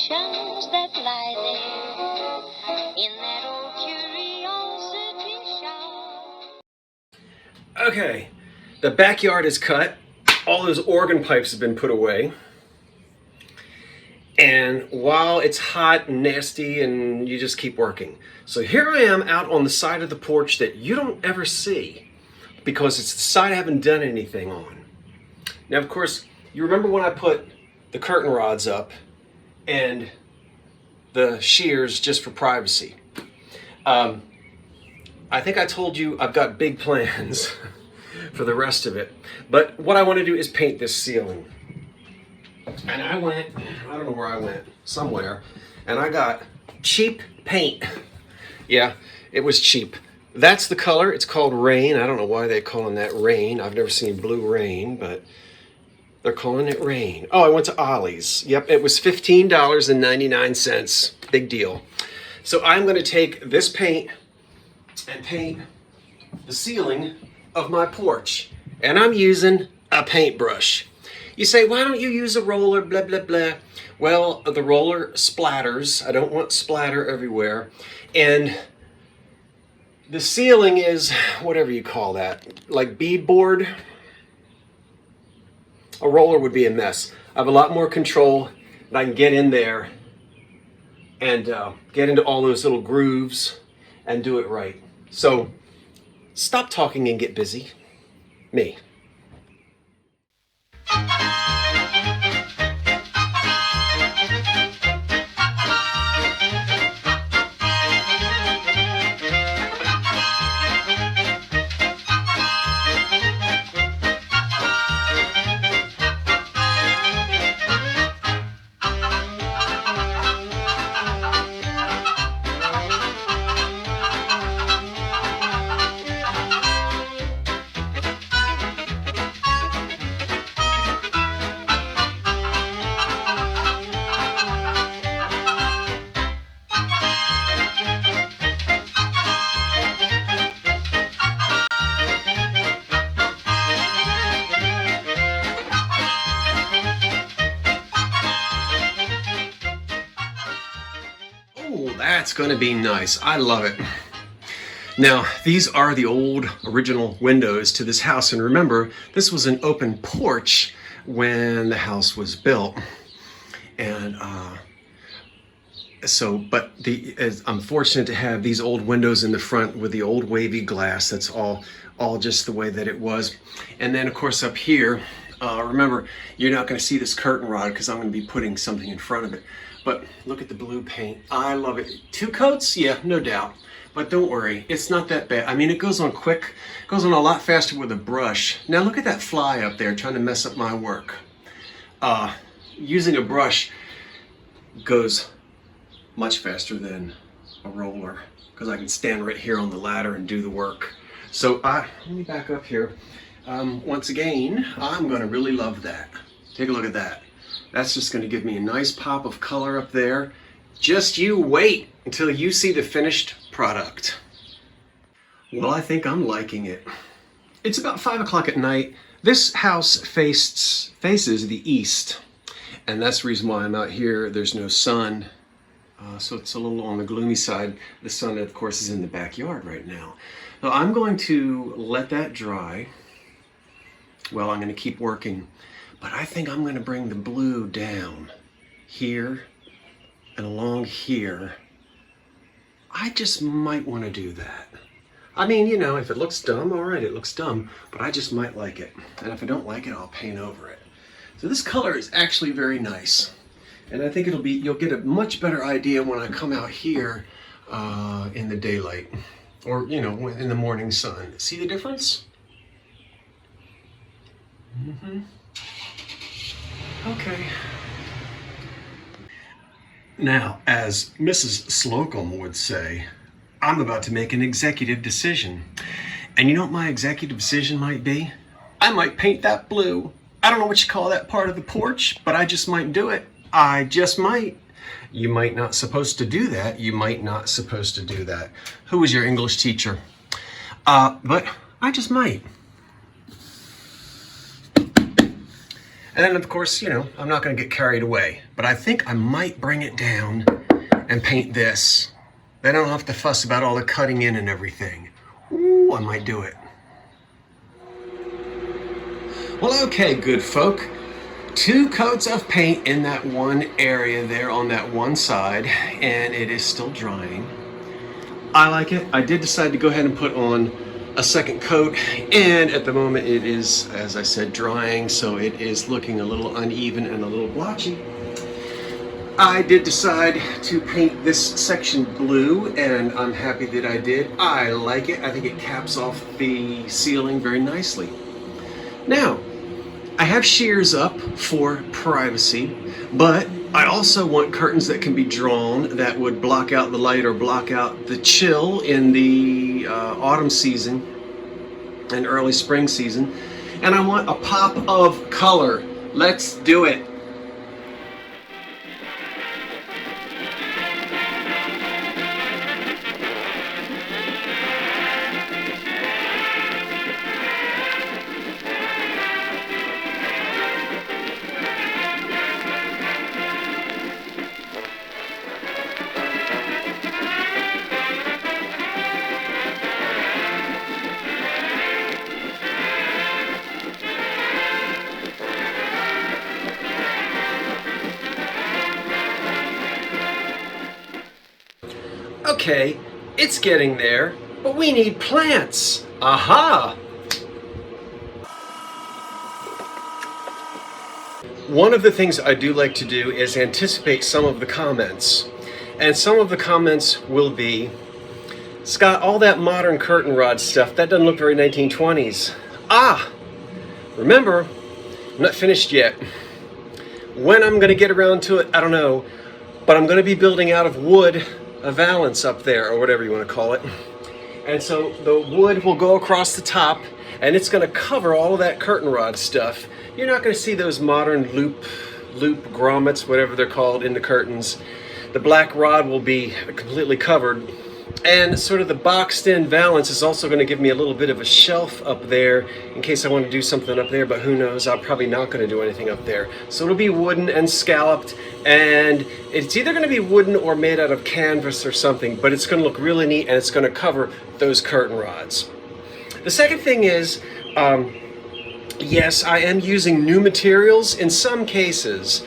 questions that lie there in that old curiosity shop. Okay, the backyard is cut. All those organ pipes have been put away. And while it's hot and nasty, and you just keep working. So here I am out on the side of the porch that you don't ever see because it's the side I haven't done anything on. Now, of course, you remember when I put the curtain rods up and the shears just for privacy. I think I told you I've got big plans for the rest of it. But what I want to do is paint this ceiling. And I don't know where I went, somewhere, and I got cheap paint. Yeah, it was cheap. That's the color. It's called Rain. I don't know why they're calling that Rain. I've never seen Blue Rain, but they're calling it Rain. Oh, I went to Ollie's. Yep, it was $15.99. Big deal. So I'm going to take this paint and paint the ceiling of my porch. And I'm using a paintbrush. You say, why don't you use a roller, blah, blah, blah. Well, the roller splatters. I don't want splatter everywhere. And the ceiling is, whatever you call that, like beadboard. A roller would be a mess. I have a lot more control, and I can get in there and get into all those little grooves and do it right. So stop talking and get busy. Me. That's going to be nice. I love it. Now, these are the old original windows to this house. And remember, this was an open porch when the house was built. And I'm fortunate to have these old windows in the front with the old wavy glass. That's all just the way that it was. And then, of course, up here, remember, you're not going to see this curtain rod because I'm going to be putting something in front of it. But look at the blue paint. I love it. 2 coats? Yeah, no doubt. But don't worry, it's not that bad. I mean, it goes on quick. It goes on a lot faster with a brush. Now look at that fly up there trying to mess up my work. Using a brush goes much faster than a roller because I can stand right here on the ladder and do the work. So let me back up here. Once again, I'm gonna really love that. Take a look at that. That's just going to give me a nice pop of color up there. Just you wait until you see the finished product. Well, I think I'm liking it. It's about 5 o'clock at night. This house faces the east, and that's the reason why I'm out here. There's no sun, so it's a little on the gloomy side. The sun, of course, is in the backyard right now. So I'm going to let that dry. Well, I'm going to keep working. But I think I'm going to bring the blue down here and along here. I just might want to do that. I mean, you know, if it looks dumb, all right, it looks dumb, but I just might like it. And if I don't like it, I'll paint over it. So this color is actually very nice. And I think you'll get a much better idea when I come out here in the daylight or, you know, in the morning sun. See the difference? Mm-hmm. Okay. Now, as Mrs. Slocum would say, I'm about to make an executive decision. And you know what my executive decision might be? I might paint that blue. I don't know what you call that part of the porch, but I just might do it. I just might. You might not supposed to do that. You might not supposed to do that. Who was your English teacher? But I just might. And then of course, you know, I'm not gonna get carried away, but I think I might bring it down and paint this. Then I don't have to fuss about all the cutting in and everything. Ooh, I might do it. Well, okay, good folk. 2 coats of paint in that one area there on that one side, and it is still drying. I like it. I did decide to go ahead and put on a second coat, and at the moment it is, as I said, drying, so it is looking a little uneven and a little blotchy. I did decide to paint this section blue, and I'm happy that I did. I like it. I think it caps off the ceiling very nicely. Now, I have shears up for privacy, but I also want curtains that can be drawn that would block out the light or block out the chill in the autumn season and early spring season. And I want a pop of color. Let's do it. Okay, it's getting there, but we need plants. Aha! One of the things I do like to do is anticipate some of the comments. And some of the comments will be, Scott, all that modern curtain rod stuff, that doesn't look very 1920s. Ah! Remember, I'm not finished yet. When I'm going to get around to it, I don't know. But I'm going to be building out of wood a valance up there, or whatever you want to call it. And so the wood will go across the top, and it's going to cover all of that curtain rod stuff. You're not going to see those modern loop grommets, whatever they're called, in the curtains. The black rod will be completely covered. And sort of the boxed in valance is also going to give me a little bit of a shelf up there in case I want to do something up there, but who knows, I'm probably not going to do anything up there. So it'll be wooden and scalloped, and it's either going to be wooden or made out of canvas or something, but it's going to look really neat, and it's going to cover those curtain rods. The second thing is, yes, I am using new materials in some cases.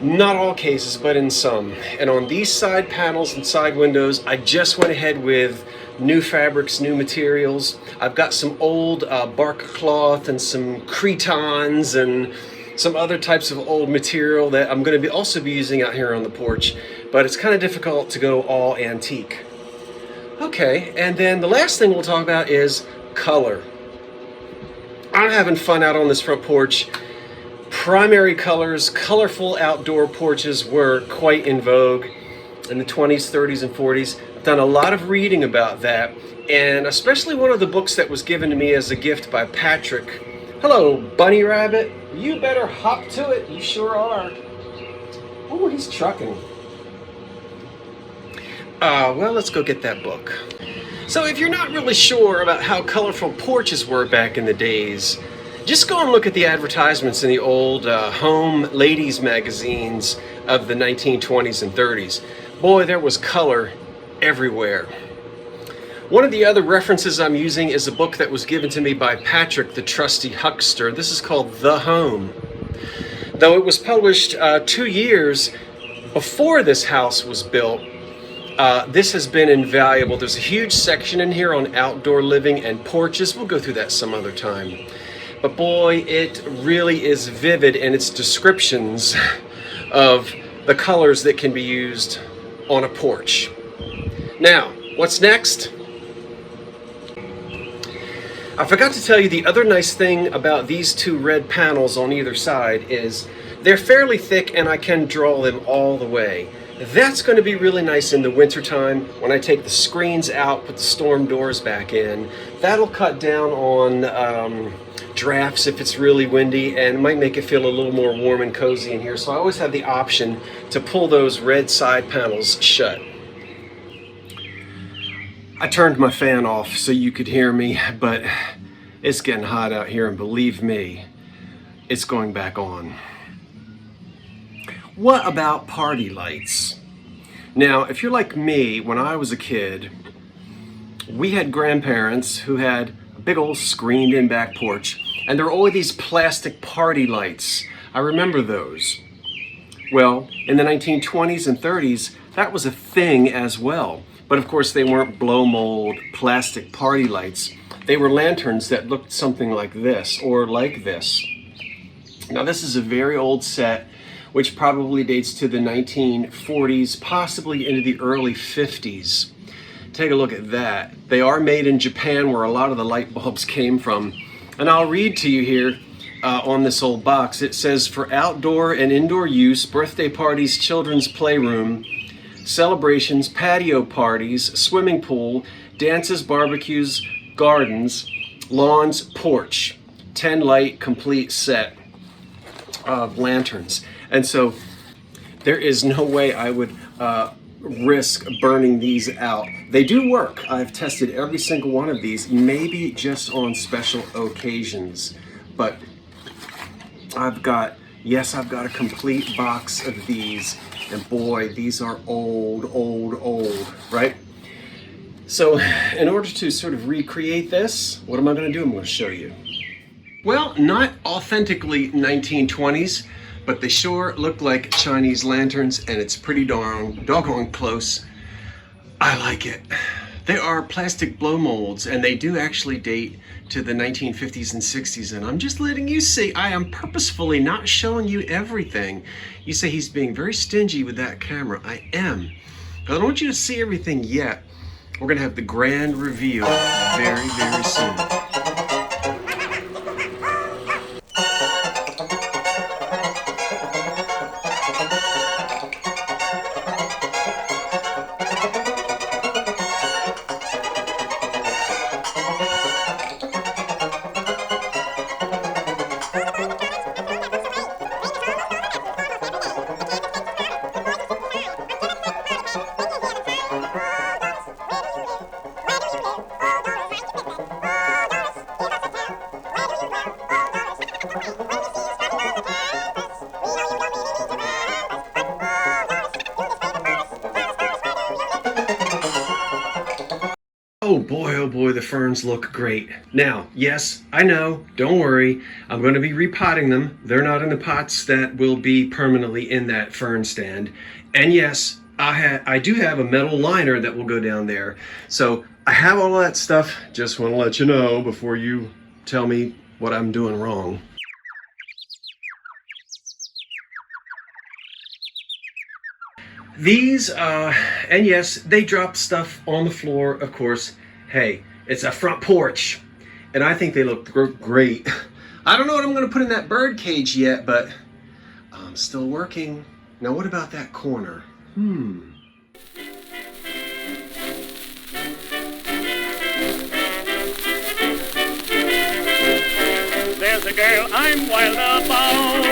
Not all cases, but in some. And on these side panels and side windows, I just went ahead with new fabrics, new materials. I've got some old bark cloth and some cretons and some other types of old material that I'm going to also be using out here on the porch, but it's kind of difficult to go all antique. Okay, and then the last thing we'll talk about is color. I'm having fun out on this front porch. Primary colors, colorful outdoor porches were quite in vogue in the 20s, 30s, and 40s. I've done a lot of reading about that, and especially one of the books that was given to me as a gift by Patrick. Hello, Bunny Rabbit. You better hop to it. You sure are. Oh, he's trucking. Well, let's go get that book. So if you're not really sure about how colorful porches were back in the days, just go and look at the advertisements in the old home ladies magazines of the 1920s and 30s. Boy, there was color everywhere. One of the other references I'm using is a book that was given to me by Patrick, the trusty huckster. This is called The Home. Though it was published 2 years before this house was built, this has been invaluable. There's a huge section in here on outdoor living and porches. We'll go through that some other time. But boy, it really is vivid in its descriptions of the colors that can be used on a porch. Now, what's next? I forgot to tell you the other nice thing about these 2 red panels on either side is they're fairly thick and I can draw them all the way. That's going to be really nice in the wintertime when I take the screens out, put the storm doors back in. That'll cut down on drafts if it's really windy, and it might make it feel a little more warm and cozy in here. So I always have the option to pull those red side panels shut. I turned my fan off so you could hear me, but it's getting hot out here, and believe me, it's going back on. What about party lights? Now, if you're like me, when I was a kid, we had grandparents who had a big old screened-in back porch, and there were always these plastic party lights. I remember those. Well, in the 1920s and 30s, that was a thing as well. But of course, they weren't blow mold plastic party lights. They were lanterns that looked something like this, or like this. Now, this is a very old set, which probably dates to the 1940s, possibly into the early 50s. Take a look at that. They are made in Japan, where a lot of the light bulbs came from. And I'll read to you here on this old box. It says, for outdoor and indoor use, birthday parties, children's playroom, celebrations, patio parties, swimming pool, dances, barbecues, gardens, lawns, porch. 10 light complete set of lanterns. And so there is no way I would risk burning these out. They do work. I've tested every single one of these, maybe just on special occasions. But I've got a complete box of these. And boy, these are old, right? So in order to sort of recreate this, what am I going to do? I'm going to show you. Well, not authentically 1920s, but they sure look like Chinese lanterns, and it's pretty doggone close. I like it. They are plastic blow molds, and they do actually date to the 1950s and 60s, and I'm just letting you see. I am purposefully not showing you everything. You say he's being very stingy with that camera. I am. I don't want you to see everything yet. We're gonna have the grand reveal very, very soon. Oh boy, the ferns look great. Now, yes, I know, don't worry. I'm going to be repotting them. They're not in the pots that will be permanently in that fern stand. And yes, I do have a metal liner that will go down there. So I have all that stuff. Just want to let you know before you tell me what I'm doing wrong. These, and yes, they drop stuff on the floor, of course. Hey, it's a front porch, and I think they look great. I don't know what I'm going to put in that bird cage yet, but I'm still working. Now, what about that corner? There's a girl I'm wild about.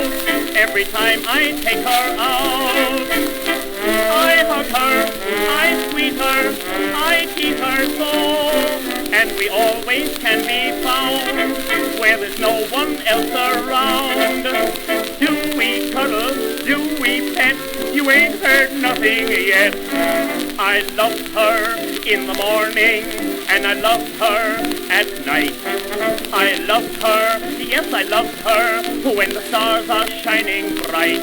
Every time I take her out, I hug her, I squeeze her, I tease her so, and we always can be found where there's no one else around. Do we cuddle? Do we pet? You ain't heard nothing yet. I love her in the morning, and I love her at night. I love her, yes, I love her when the stars are shining bright.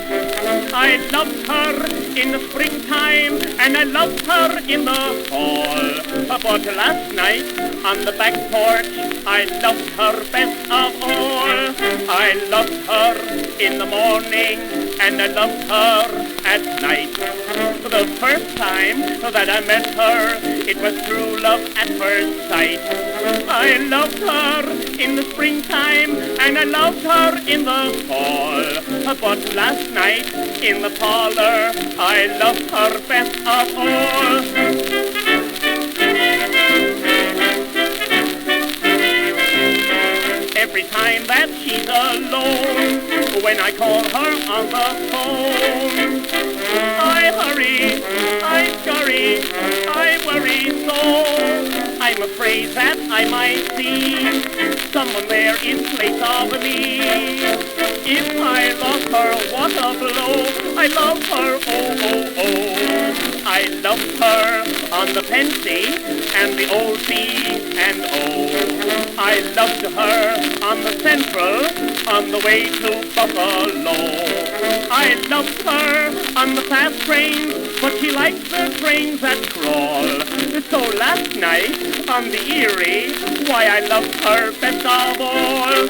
I love her in the springtime, and I love her in the fall. But last night on the back porch, I loved her best of all. I loved her in the morning, and I loved her at night. For the first time that I met her, it was true love at first sight. I loved her in the springtime, and I loved her in the fall. But last night in the parlor, I loved her best of all. Every time that she's alone, when I call her on the phone, I hurry, I scurry, I worry so. I'm afraid that I might see someone there in place of me. If I lost her, what a blow. I love her, oh, oh, oh. I loved her on the Pensy and the old C&O. I loved her on the Central on the way to Buffalo. I loved her on the fast trains, but she likes the trains that crawl. So last night on the Erie, why I loved her best of all.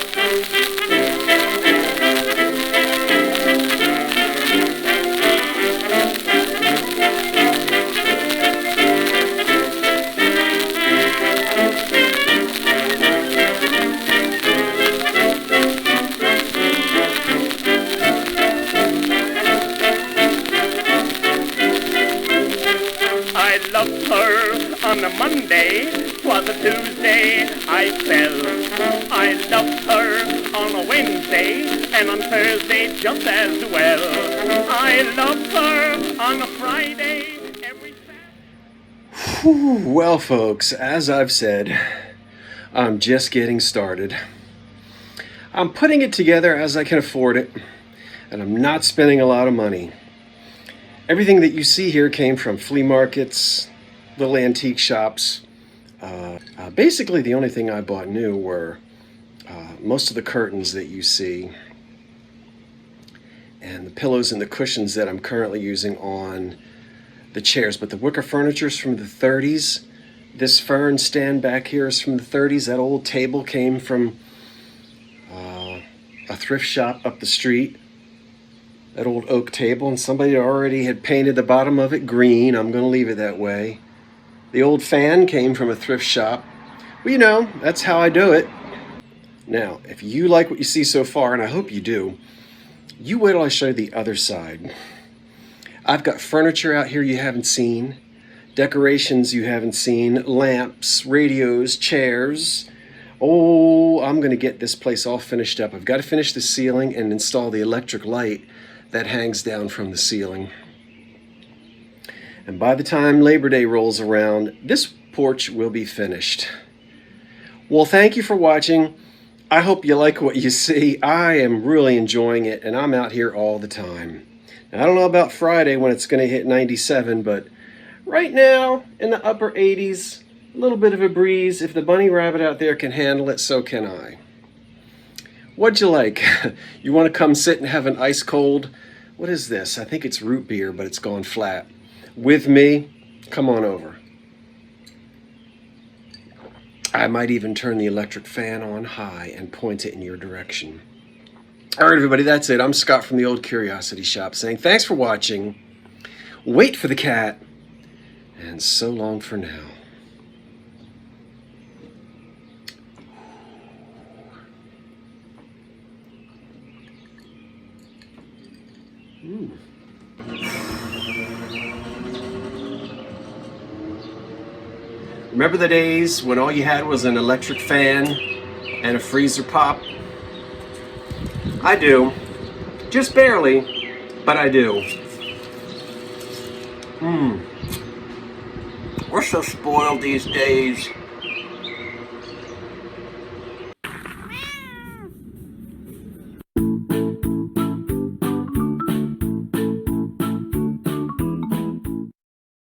I loved her on a Monday, 'twas a Tuesday I fell. I loved her on a Wednesday, and on Thursday just as well. I loved her on a Friday, every Saturday. Well, folks, as I've said, I'm just getting started. I'm putting it together as I can afford it, and I'm not spending a lot of money. Everything that you see here came from flea markets, little antique shops. Basically, the only thing I bought new were most of the curtains that you see and the pillows and the cushions that I'm currently using on the chairs. But the wicker furniture is from the 30s. This fern stand back here is from the 30s. That old table came from a thrift shop up the street. That old oak table, and somebody already had painted the bottom of it green. I'm going to leave it that way. The old fan came from a thrift shop. Well, you know, that's how I do it. Now, if you like what you see so far, and I hope you do, you wait till I show you the other side. I've got furniture out here you haven't seen, decorations you haven't seen, lamps, radios, chairs. Oh, I'm going to get this place all finished up. I've got to finish the ceiling and install the electric light that hangs down from the ceiling. And by the time Labor Day rolls around, this porch will be finished. Well, thank you for watching. I hope you like what you see. I am really enjoying it, and I'm out here all the time. Now, I don't know about Friday when it's going to hit 97, but right now, in the upper 80s, a little bit of a breeze. If the bunny rabbit out there can handle it, so can I. What'd you like? You want to come sit and have an ice cold, what is this? I think it's root beer, but it's gone flat. With me? Come on over. I might even turn the electric fan on high and point it in your direction. All right, everybody, that's it. I'm Scott from the Old Curiosity Shop saying thanks for watching. Wait for the cat. And so long for now. Remember the days when all you had was an electric fan and a freezer pop? I do. Just barely, but I do. We're so spoiled these days.